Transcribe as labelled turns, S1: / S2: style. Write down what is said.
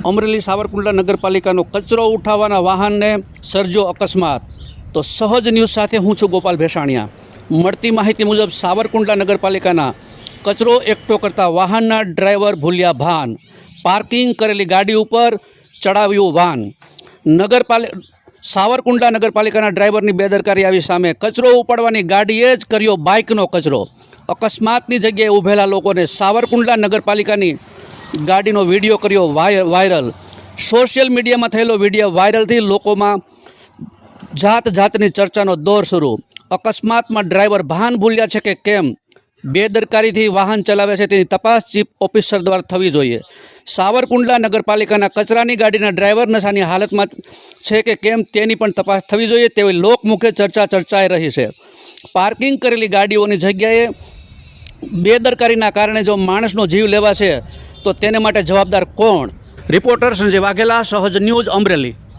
S1: અમરેલી સાવરકુંડલા નગરપાલિકાનો કચરો ઉઠાવવાના વાહનને સર્જ્યો અકસ્માત। તો સહજ ન્યૂઝ સાથે હું છું ગોપાલ ભેસાણિયા। મળતી માહિતી મુજબ સાવરકુંડલા નગરપાલિકાના કચરો એકઠો કરતા વાહનના ડ્રાઈવર ભૂલ્યા ભાન, પાર્કિંગ કરેલી ગાડી ઉપર ચડાવ્યું વાન। સાવરકુંડલા નગરપાલિકાના ડ્રાઈવરની બેદરકારી આવી સામે। કચરો ઉપાડવાની ગાડીએ જ કર્યો બાઇકનો કચરો। અકસ્માતની જગ્યાએ ઊભેલા લોકોને સાવરકુંડલા નગરપાલિકાની ગાડીનો વિડીયો કર્યો વાયરલ। સોશિયલ મીડિયામાં થયેલો વિડીયો વાયરલથી લોકોમાં જાતની ચર્ચાનો દોર શરૂ। અકસ્માતમાં ડ્રાઈવર ભાન ભૂલ્યા છે કે કેમ, બેદરકારીથી વાહન ચલાવે છે તેની તપાસ ચીફ ઓફિસર દ્વારા થવી જોઈએ। સાવરકુંડલા નગરપાલિકાના કચરાની ગાડીના ડ્રાઈવર નશાની હાલતમાં છે કે કેમ તેની પણ તપાસ થવી જોઈએ તેવી લોકમુખે ચર્ચા ચર્ચાઈ રહી છે। પાર્કિંગ કરેલી ગાડીઓની જગ્યાએ બેદરકારીના કારણે જો માણસનો જીવ લેવાશે તો તેને માટે જવાબદાર કોણ? રિપોર્ટર સંજય વાઘેલા, સહજ ન્યૂઝ, અમરેલી।